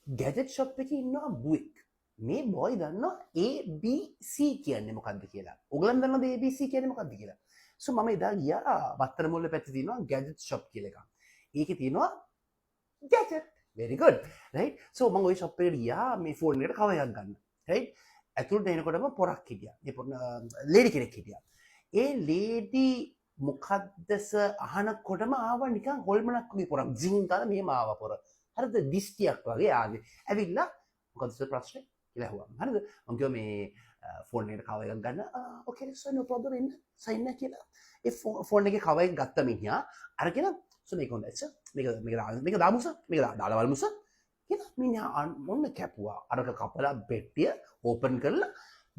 Gadget shop එකේ ඉන්නවා බුවෙක්. මේ බොයි දන්නවා ABC කියන්නේ මොකක්ද කියලා. ඔයගලන් දන්නවද ABC කියන්නේ මොකක්ද කියලා? සෝ මම එදා ගියා බත්තර මුල්ල පැත්තේ තියෙනවා ගැජට් ෂොප් කියලා එකක්. ඒකේ තියෙනවා ගැජට්. very good right. සෝ මම ওই ෂොප් එකට ගියා මේ ෆෝන් එකට කවර් එකක් ගන්න. right. ඇතුළට එනකොටම පොරක් හිටියා. මේ ලේඩි කෙනෙක් හිටියා. ඒ ලේඩි මොකද්දස අහනකොටම ආවා නිකන් හොල්මනක් වගේ පොරක්. ජින් කාලා මෙහෙම ආවා පොර. හරිද? දිස්තියක් වගේ ආවේ. ඇවිල්ලා මොකද්ද ප්‍රශ්නේ කියලා ඇහුවා. හරිද? මම කිව්වා මේ ෆෝන් එකට කවර් එකක් ගන්න. ඕකේ සර් no problem එන්න සයින් එක කියලා. ඒ ෆෝන් එකේ කවර් එක ගත්ත මිනිහා අරගෙන සර් මේක හොඳයි සර්. මේක දාමු සර්. මේක දාලා බලමු සර්. කියලා මිනිහා මොන්න කැපුවා. අරක කපලා පෙට්ටිය ඕපන් කරලා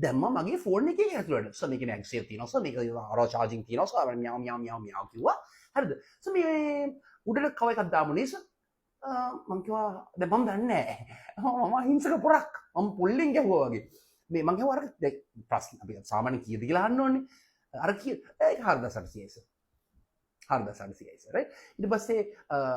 දැම්මා මගේ ෆෝන් එකේ ඇතුළට. සර් මේකේ ඇක්සෙල් තියෙනවා සර්. මේක අර charging තියෙනවා සර්. මියාව් මියාව් මියාව් මියාව් කිව්වා. හරිද? සර් මේ උඩට කවර් එකක් දාමු නේ සර්. මං කිව්වා දැන් මම දන්නේ නැහැ. මම හිංසක පොරක්. මම පුල්ලෙන් ගැහුවා වගේ. මේ මං කිව්වා අර ප්‍රශ්න අපි සාමාන්‍ය කීයද කියලා අහන්න ඕනේ. අර කීය ඒක 4800යි සර්. 4800යි සර්. රයිට්. ඊට පස්සේ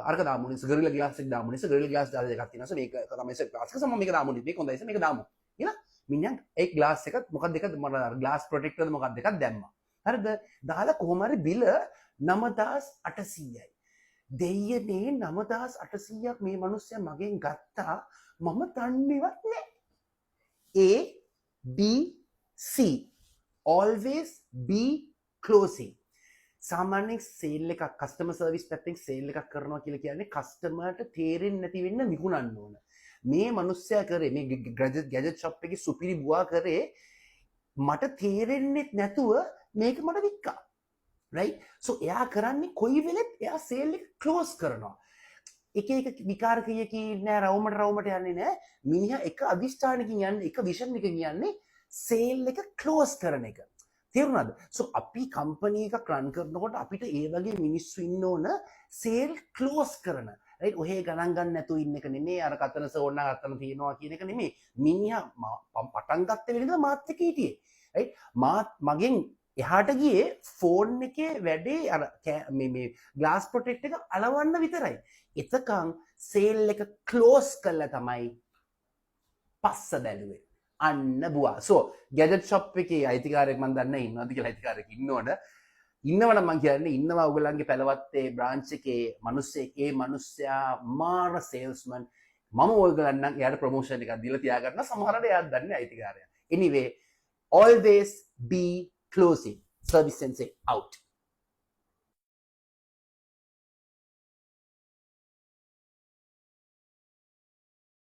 අරක දාමුනේ සර් ගරිලා ග්ලාස් එක දාමුනේ සර් ගරිලා ග්ලාස් දාලා දෙකක් තියෙනවා සර්. මේක තමයි සර් ග්ලාස් එක සමම මේක දාමුනේ. මේක හොඳයි සර් මේක දාමු. කියලා මිනිහන් ඒ ග්ලාස් එකත් මොකක්ද එකද මම ග්ලාස් ප්‍රොටෙක්ටර්ද මොකක්ද එකක් දැම්මා. හරිද? දාලා කොහොම හරි බිල 9800යි. දෙයියනේ 9800ක් මේ මිනිස්සයා මගෙන් ගත්තා මම තන්නේවත් නෑ. A B C always be closing. සාමාන්‍යයෙන් සේල් එකක් කස්ටමර් සර්විස් පැත්තෙන් සේල් එකක් කරනවා කියලා කියන්නේ කස්ටමර්ට තේරෙන්නේ නැති වෙන්න විකුණන්න ඕන. මේ මිනිස්සයා කරේ මේ ගැජට් ෂොප් එකේ සුපිරි බුවා කරේ මට තේරෙන්නේ නැතුව මේක මට වික්කා. right. so එයා කරන්නේ කොයි වෙලෙත් එයා සේල් එක ක්ලෝස් කරනවා. එක එක විකාරකයකින් නෑ රවුමට යන්නේ නෑ. මිනිහා එක අදිෂ්ඨානකින් යන්නේ එක විෂන් එකකින් යන්නේ සේල් එක ක්ලෝස් කරන එක. තේරුණාද? so අපි කම්පැනි එකක් රන් කරනකොට අපිට ඒ වගේ මිනිස්සු ඉන්න ඕන සේල් ක්ලෝස් කරන. right. ඔහේ ගණන් ගන්න නැතුව ඉන්න එක නෙමෙයි අර කතන සෝන්න අතන තියනවා කියන එක නෙමෙයි. මිනිහා පටන් ගත්ත වෙලෙන්ද මාත් එක්ක හිටියේ. right. මාත් මගෙන් එහාට ගියේ ෆෝන් එකේ වැඩේ අර මේ ග්ලාස් ප්‍රොටෙක්ට් එක අලවන්න විතරයි. එතකන් සේල් එක ක්ලෝස් කළා තමයි පස්ස බැලුවේ. අන්න බුවා. so ගැජට් ෂොප් එකේ අයිතිකාරයෙක් මම දන්නේ ඉන්නවද කියලා අයිතිකාරයෙක් ඉන්නවද? ඉන්නවනම් මම කියන්නේ ඉන්නවා ඔයගලන්ගේ පැලවත්තේ බ්‍රාන්ච් එකේ මිනිස්සෙක් ඒ මිනිස්සයා මාර සේල්ස්මන්. මම ඔයගලන්නම් එයාට ප්‍රොමෝෂන් එකක් දීලා තියාගන්න සමහරවිට එයාත් දන්නේ අයිතිකාරයා. anyway always be closing. Service Sensei out.